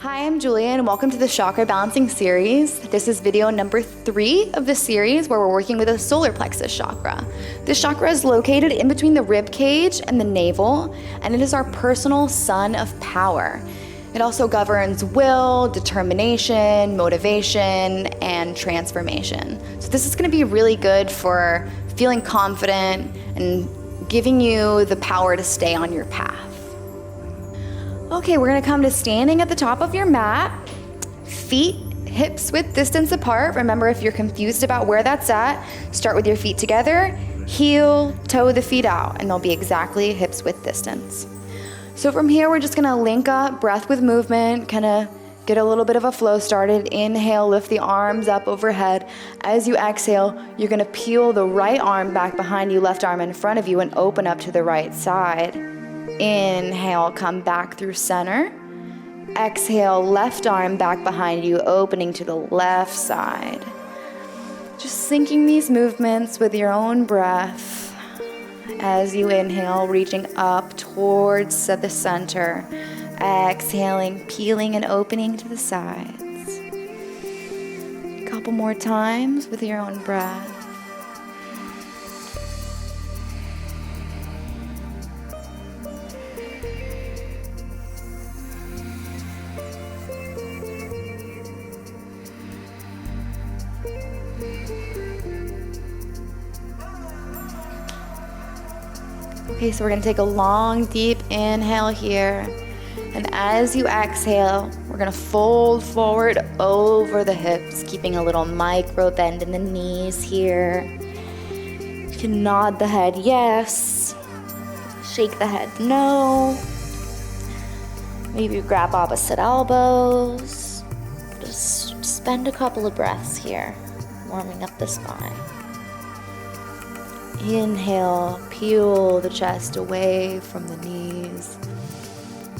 Hi, I'm Julia and welcome to the Chakra Balancing Series. This is video number 3 of the series where we're working with the Solar Plexus chakra. This chakra is located in between the rib cage and the navel, and it is our personal sun of power. It also governs will, determination, motivation, and transformation. So this is going to be really good for feeling confident and giving you the power to stay on your path. Okay, we're gonna come to standing at the top of your mat, feet hips width distance apart. Remember, if you're confused about where that's at, start with your feet together, heel, toe the feet out, and they'll be exactly hips width distance. So from here, we're just gonna link up breath with movement, kind of get a little bit of a flow started. Inhale, lift the arms up overhead. As you exhale, you're gonna peel the right arm back behind you, left arm in front of you, and open up to the right side. Inhale, come back through center. Exhale, left arm back behind you, opening to the left side. Just syncing these movements with your own breath. As you inhale, reaching up towards the center. Exhaling, peeling and opening to the sides. A couple more times with your own breath. Okay, so we're gonna take a long, deep inhale here. And as you exhale, we're gonna fold forward over the hips, keeping a little micro bend in the knees here. You can nod the head yes, shake the head no. Maybe grab opposite elbows. Just spend a couple of breaths here, warming up the spine. Inhale, peel the chest away from the knees.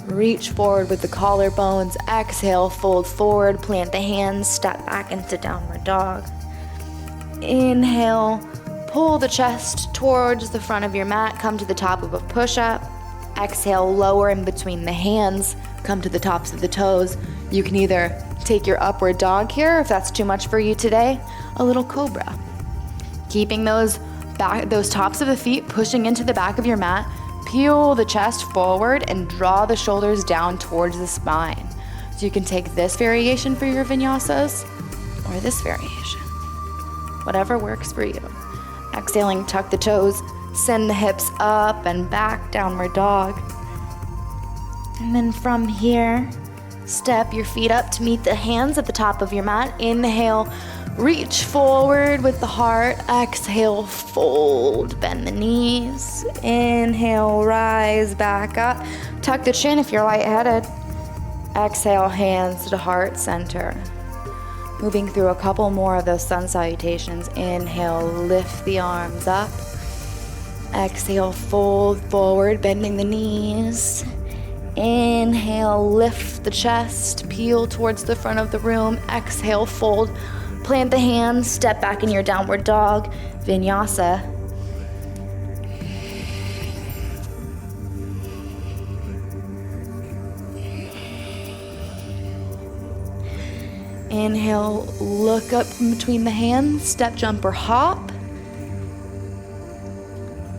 Reach forward with the collarbones. Exhale, fold forward, plant the hands, step back into downward dog. Inhale, pull the chest towards the front of your mat, come to the top of a push-up. Exhale, lower in between the hands, come to the tops of the toes. You can either take your upward dog here, if that's too much for you today, a little cobra. Keeping those tops of the feet pushing into the back of your mat, peel the chest forward and draw the shoulders down towards the spine. So you can take this variation for your vinyasas or this variation, whatever works for you. Exhaling, tuck the toes, send the hips up and back, downward dog. And then from here, step your feet up to meet the hands at the top of your mat. Inhale, reach forward with the heart. Exhale, fold, bend the knees. Inhale, rise back up. Tuck the chin if you're lightheaded. Exhale, hands to heart center. Moving through a couple more of those sun salutations. Inhale, lift the arms up. Exhale, fold forward, bending the knees. Inhale, lift the chest, peel towards the front of the room. Exhale, fold. Plant the hands, step back in your downward dog, vinyasa. Inhale, look up from between the hands, step, jump, or hop.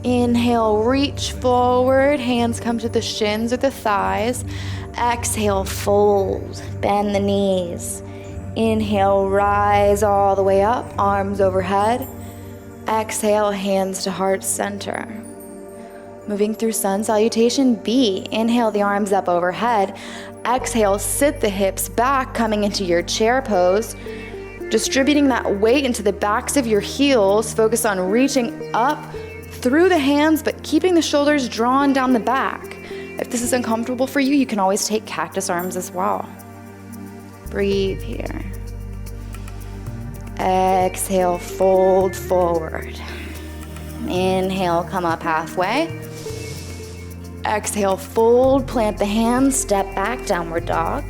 Inhale, reach forward, hands come to the shins or the thighs. Exhale, fold, bend the knees. Inhale, rise all the way up, arms overhead. Exhale, hands to heart center. Moving through sun salutation B. Inhale, the arms up overhead. Exhale, sit the hips back, coming into your chair pose. Distributing that weight into the backs of your heels. Focus on reaching up through the hands, but keeping the shoulders drawn down the back. If this is uncomfortable for you, you can always take cactus arms as well. Breathe here. Exhale, fold forward. Inhale, come up halfway. Exhale, fold, plant the hands, step back, downward dog.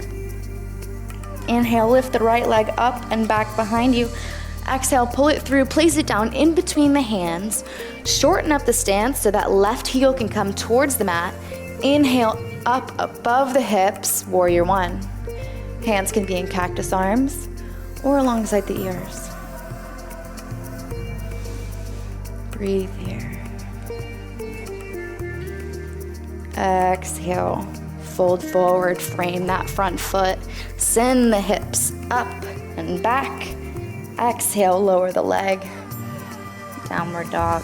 Inhale, lift the right leg up and back behind you. Exhale, pull it through, place it down in between the hands. Shorten up the stance so that left heel can come towards the mat. Inhale, up above the hips, warrior one. Hands can be in cactus arms or alongside the ears. Breathe here. Exhale, fold forward, frame that front foot, send the hips up and back. Exhale, lower the leg, downward dog.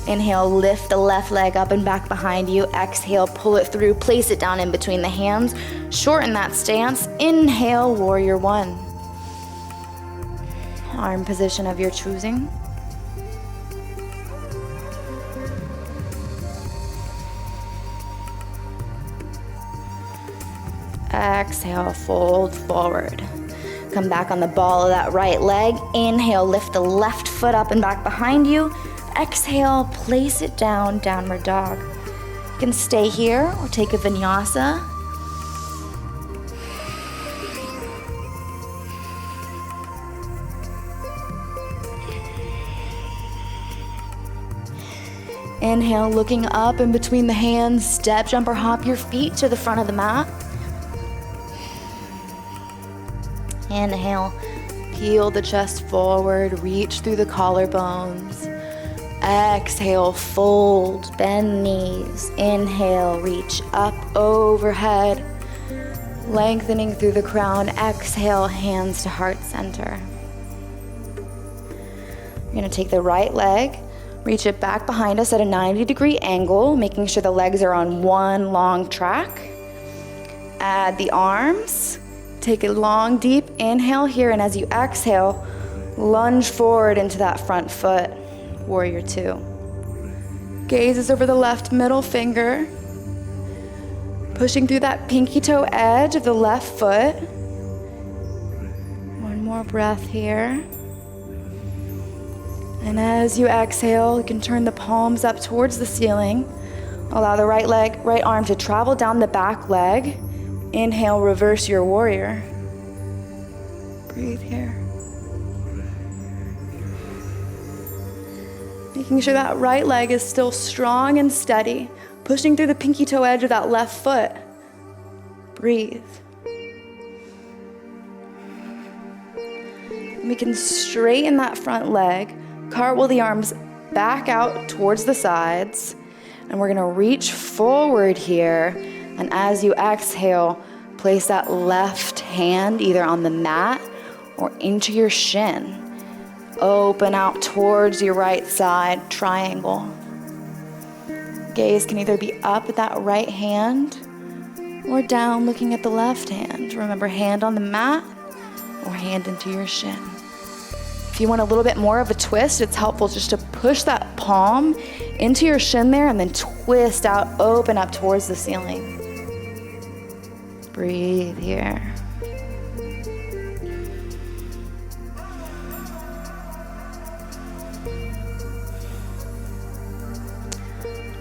Inhale, lift the left leg up and back behind you. Exhale, pull it through, place it down in between the hands. Shorten that stance. Inhale, warrior one. Arm position of your choosing. Exhale, fold forward. Come back on the ball of that right leg. Inhale, lift the left foot up and back behind you. Exhale, place it down, downward dog. You can stay here or take a vinyasa. Inhale, looking up in between the hands, step, jump, or hop your feet to the front of the mat. Inhale, peel the chest forward, reach through the collarbones. Exhale, fold, bend knees. Inhale, reach up overhead, lengthening through the crown. Exhale, hands to heart center. You're gonna take the right leg, reach it back behind us at a 90-degree angle, making sure the legs are on one long track. Add the arms. Take a long, deep inhale here, and as you exhale, lunge forward into that front foot, warrior two. Gazes over the left middle finger, pushing through that pinky toe edge of the left foot. One more breath here. And as you exhale, you can turn the palms up towards the ceiling. Allow the right arm to travel down the back leg. Inhale, reverse your warrior. Breathe here. Making sure that right leg is still strong and steady, pushing through the pinky toe edge of that left foot. Breathe. We can straighten that front leg, cartwheel the arms back out towards the sides, and we're gonna reach forward here. And as you exhale, place that left hand either on the mat or into your shin. Open out towards your right side, triangle. Gaze can either be up at that right hand or down looking at the left hand. Remember, hand on the mat or hand into your shin. If you want a little bit more of a twist, it's helpful just to push that palm into your shin there and then twist out, open up towards the ceiling. Breathe here.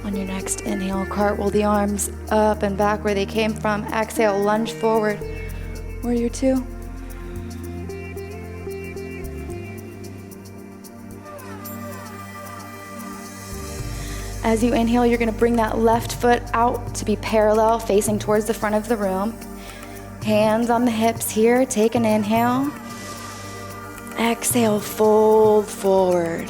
On your next inhale, cartwheel the arms up and back where they came from. Exhale, lunge forward, warrior two. As you inhale, you're gonna bring that left foot out to be parallel, facing towards the front of the room. Hands on the hips here, take an inhale. Exhale, fold forward.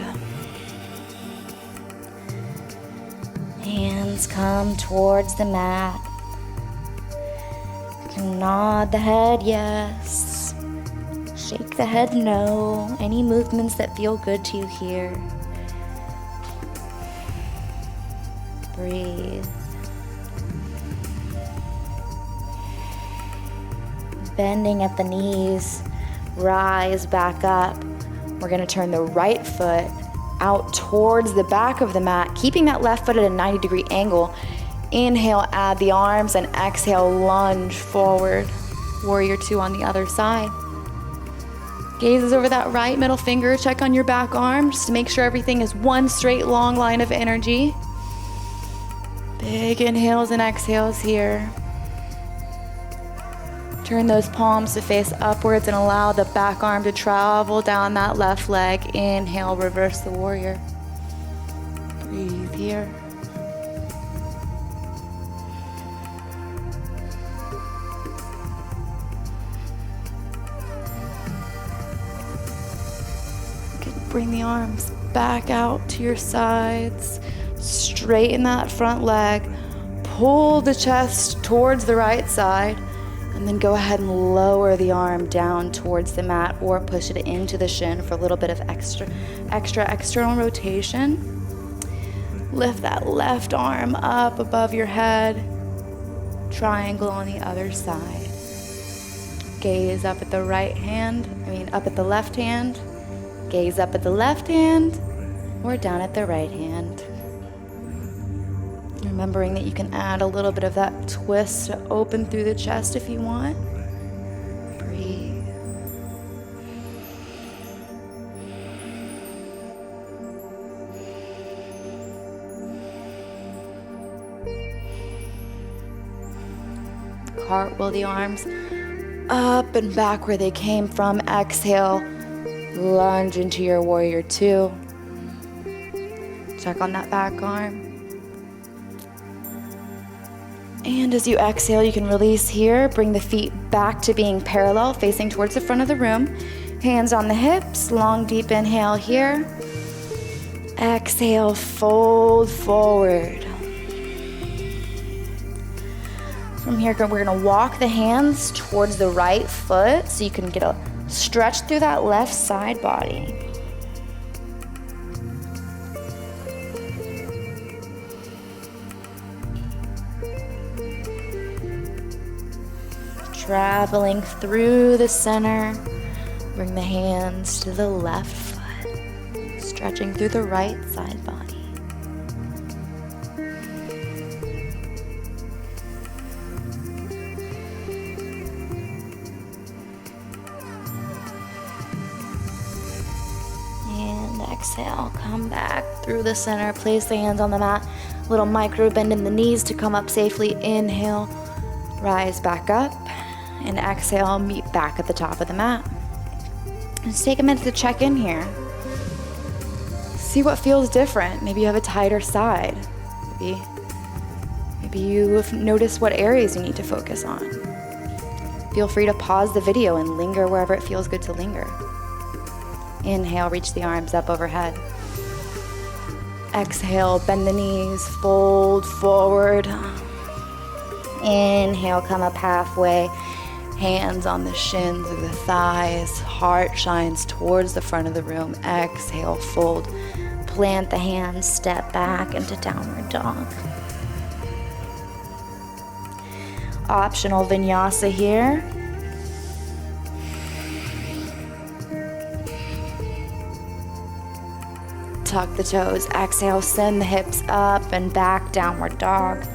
Hands come towards the mat. You can nod the head yes. Shake the head no. Any movements that feel good to you here. Breathe. Bending at the knees, rise back up. We're gonna turn the right foot out towards the back of the mat, keeping that left foot at a 90-degree angle. Inhale, add the arms, and exhale, lunge forward. Warrior two on the other side. Gazes over that right middle finger, check on your back arm just to make sure everything is one straight long line of energy. Big inhales and exhales here. Turn those palms to face upwards and allow the back arm to travel down that left leg. Inhale, reverse the warrior. Breathe here. bring the arms back out to your sides. Straighten that front leg. Pull the chest towards the right side. And then go ahead and lower the arm down towards the mat or push it into the shin for a little bit of extra external rotation. Lift that left arm up above your head. Triangle on the other side. Gaze up at the up at the left hand. Gaze up at the left hand or down at the right hand. Remembering that you can add a little bit of that twist to open through the chest if you want. Breathe. Cartwheel the arms up and back where they came from. Exhale, lunge into your warrior two. Check on that back arm. And as you exhale, you can release here. Bring the feet back to being parallel, facing towards the front of the room. Hands on the hips, long deep inhale here. Exhale, fold forward. From here, we're gonna walk the hands towards the right foot so you can get a stretch through that left side body. Traveling through the center, bring the hands to the left foot, stretching through the right side body. Exhale, come back through the center, place the hands on the mat, little micro bend in the knees to come up safely. Inhale, rise back up, and exhale, meet back at the top of the mat. Just take a minute to check in here. See what feels different. Maybe you have a tighter side. Maybe you notice what areas you need to focus on. Feel free to pause the video and linger wherever it feels good to linger. Inhale, reach the arms up overhead. Exhale, bend the knees, fold forward. Inhale, come up halfway. Hands on the shins of the thighs. Heart shines towards the front of the room. Exhale, fold. Plant the hands, step back into downward dog. Optional vinyasa here. Tuck the toes. Exhale, send the hips up and back, downward dog.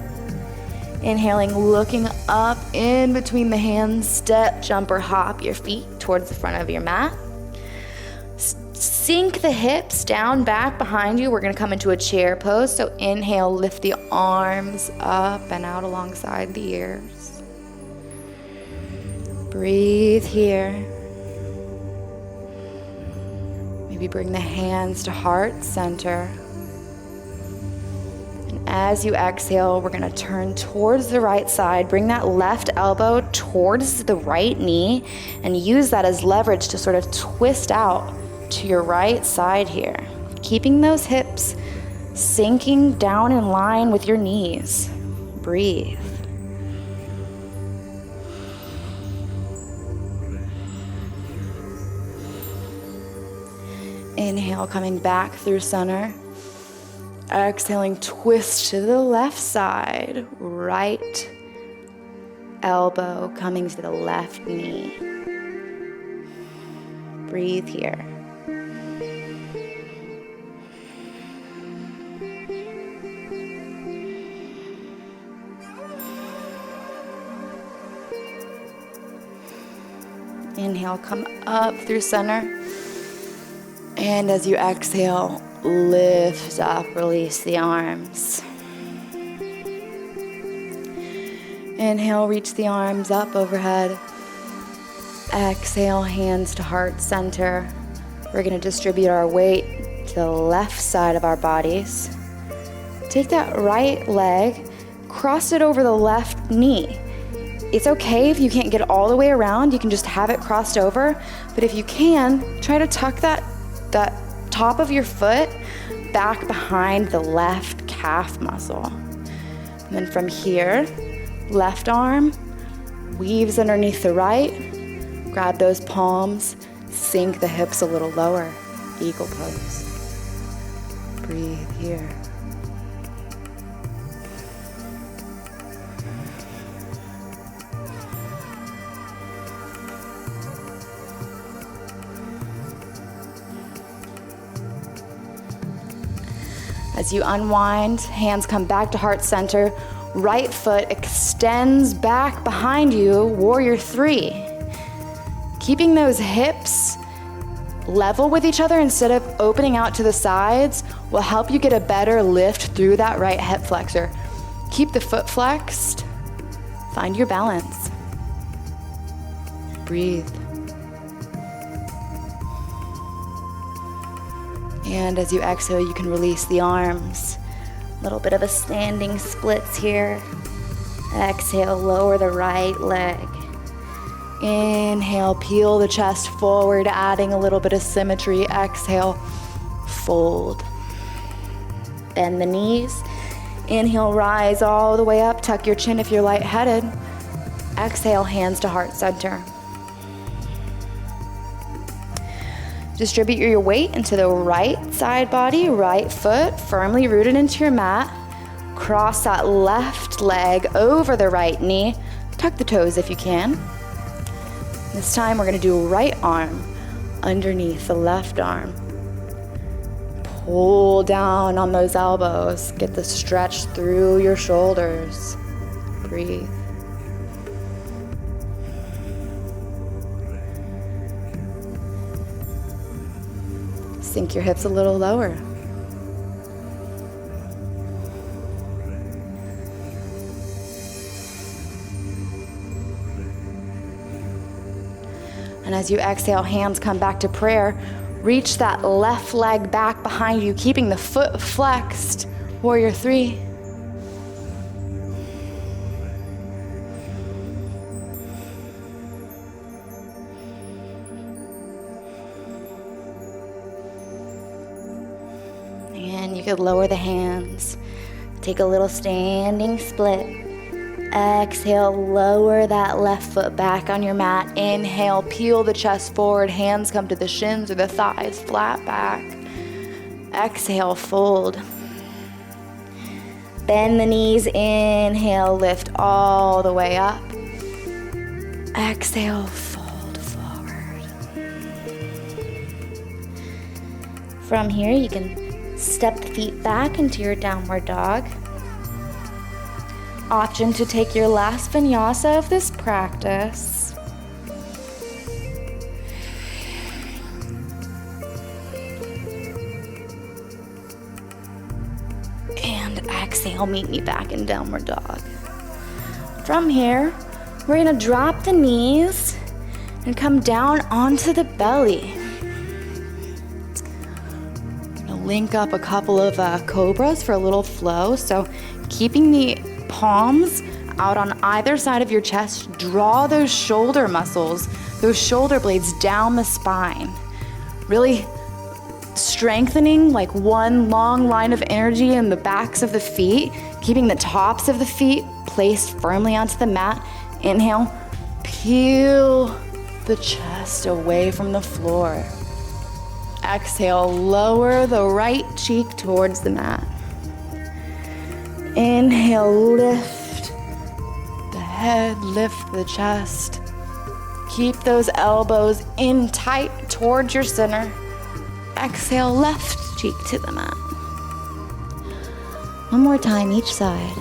Inhaling, looking up in between the hands, step, jump, or hop your feet towards the front of your mat. Sink the hips down, back behind you. We're gonna come into a chair pose. So inhale, lift the arms up and out alongside the ears. Breathe here. Maybe bring the hands to heart center. And as you exhale, we're gonna turn towards the right side. Bring that left elbow towards the right knee and use that as leverage to sort of twist out to your right side here. Keeping those hips sinking down in line with your knees. Breathe. Inhale, coming back through center. Exhaling, twist to the left side. Right elbow coming to the left knee. Breathe here. Inhale, come up through center. And as you exhale, lift up, release the arms. Inhale, reach the arms up overhead. Exhale, hands to heart center. We're going to distribute our weight to the left side of our bodies. Take that right leg, cross it over the left knee. It's okay if you can't get all the way around. You can just have it crossed over. But if you can, try to tuck that top of your foot back behind the left calf muscle. And then from here, left arm weaves underneath the right. Grab those palms, sink the hips a little lower. Eagle pose. Breathe here. As you unwind, hands come back to heart center. Right foot extends back behind you, warrior three. Keeping those hips level with each other instead of opening out to the sides will help you get a better lift through that right hip flexor. Keep the foot flexed. Find your balance. Breathe. And as you exhale, you can release the arms. A little bit of a standing splits here. Exhale, lower the right leg. Inhale, peel the chest forward, adding a little bit of symmetry. Exhale, fold. Bend the knees. Inhale, rise all the way up. Tuck your chin if you're lightheaded. Exhale, hands to heart center. Distribute your weight into the right side body, right foot firmly rooted into your mat. Cross that left leg over the right knee. Tuck the toes if you can. This time we're gonna do right arm underneath the left arm. Pull down on those elbows. Get the stretch through your shoulders. Breathe. Sink your hips a little lower. And as you exhale, hands come back to prayer. Reach that left leg back behind you, keeping the foot flexed. Warrior three. And you could lower the hands. Take a little standing split. Exhale, lower that left foot back on your mat. Inhale, peel the chest forward. Hands come to the shins or the thighs, flat back. Exhale, fold. Bend the knees. Inhale, lift all the way up. Exhale, fold forward. From here, you can step the feet back into your downward dog. Option to take your last vinyasa of this practice. And exhale, meet me back in downward dog. From here, we're gonna drop the knees and come down onto the belly. Link up a couple of cobras for a little flow. So keeping the palms out on either side of your chest, draw those shoulder muscles, those shoulder blades down the spine. Really strengthening like one long line of energy in the backs of the feet, keeping the tops of the feet placed firmly onto the mat. Inhale, peel the chest away from the floor. Exhale, lower the right cheek towards the mat. Inhale, lift the head, lift the chest. Keep those elbows in tight towards your center. Exhale, left cheek to the mat. One more time, each side.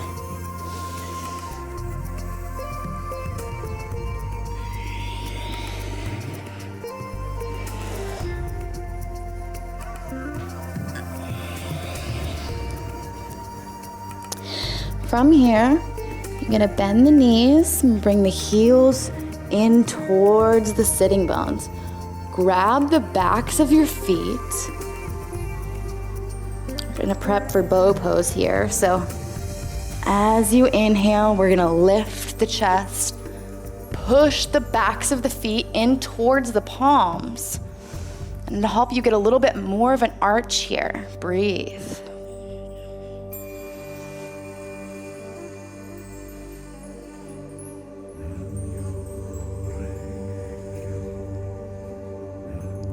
From here, you're gonna bend the knees and bring the heels in towards the sitting bones. Grab the backs of your feet. We're gonna prep for bow pose here. So as you inhale, we're gonna lift the chest, push the backs of the feet in towards the palms. And to help you get a little bit more of an arch here, breathe.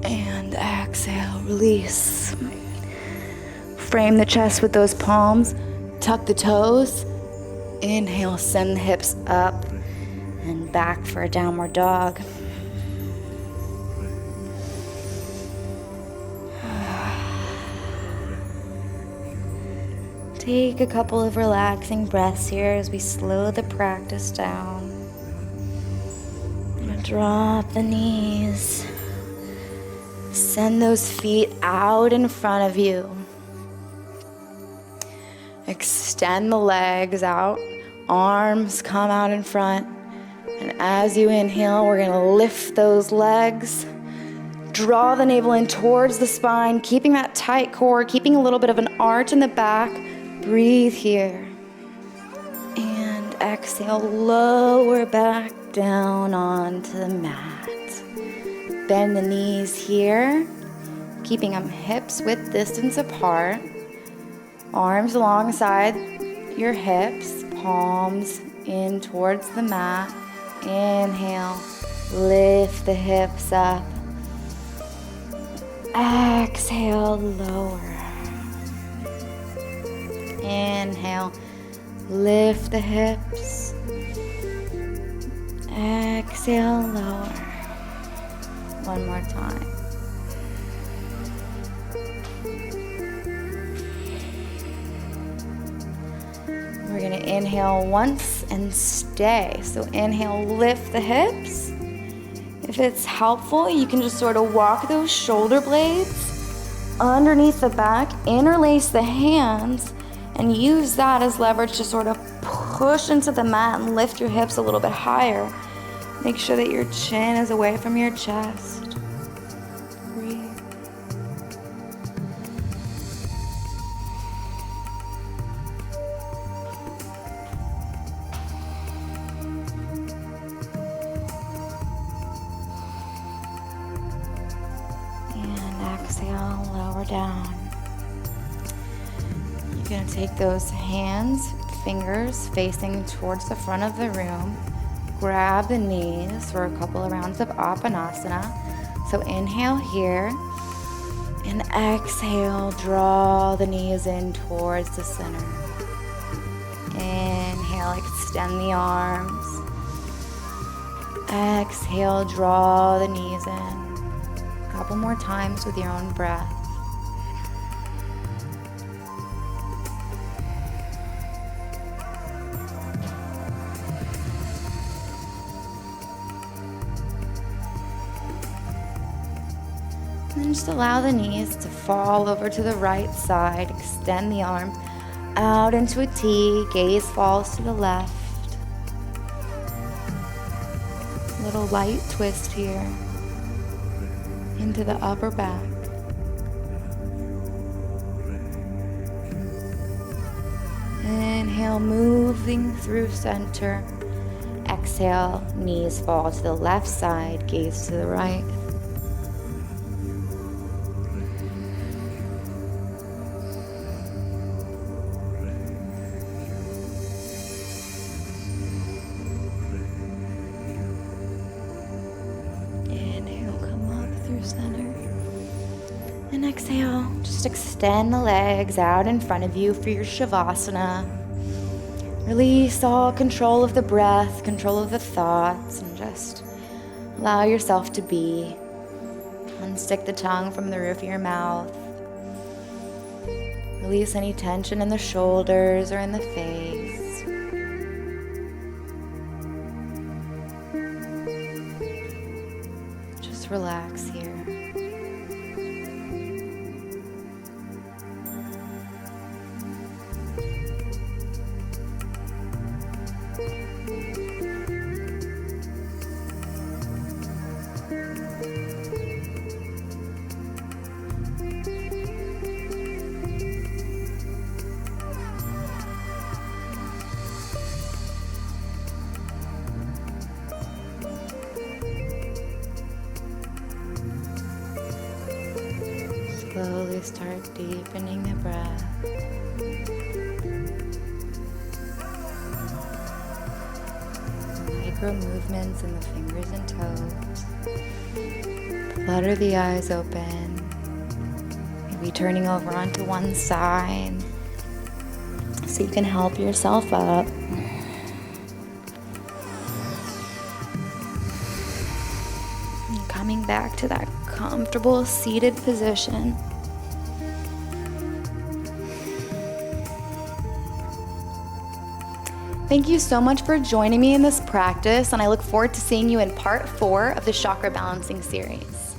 And exhale, release. Frame the chest with those palms, tuck the toes. Inhale, send the hips up and back for a downward dog. Take a couple of relaxing breaths here as we slow the practice down. And drop the knees. Send those feet out in front of you. Extend the legs out. Arms come out in front. And as you inhale, we're going to lift those legs. Draw the navel in towards the spine, keeping that tight core, keeping a little bit of an arch in the back. Breathe here. And exhale, lower back down onto the mat. Bend the knees here, keeping them hips width distance apart. Arms alongside your hips, palms in towards the mat. Inhale, lift the hips up. Exhale, lower. Inhale, lift the hips. Exhale, lower. One more time. We're going to inhale once and stay. So inhale, lift the hips. If it's helpful, you can just sort of walk those shoulder blades underneath the back, interlace the hands, and use that as leverage to sort of push into the mat and lift your hips a little bit higher. Make sure that your chin is away from your chest. Breathe. And exhale, lower down. You're going to take those hands, fingers facing towards the front of the room. Grab the knees for a couple of rounds of Apanasana. So inhale here, and exhale, draw the knees in towards the center. Inhale, extend the arms. Exhale, draw the knees in. A couple more times with your own breath. And then just allow the knees to fall over to the right side. Extend the arms out into a T. Gaze falls to the left. Little light twist here into the upper back. Inhale, moving through center. Exhale, knees fall to the left side. Gaze to the right. And exhale, just extend the legs out in front of you for your Shavasana. Release all control of the breath, control of the thoughts, and just allow yourself to be. Unstick the tongue from the roof of your mouth. Release any tension in the shoulders or in the face. Just relax here. slowly start deepening the breath. Micro movements in the fingers and toes. Flutter the eyes open. Maybe turning over onto one side so you can help yourself up. And coming back to that comfortable seated position. Thank you so much for joining me in this practice, and I look forward to seeing you in part 4 of the Chakra Balancing series.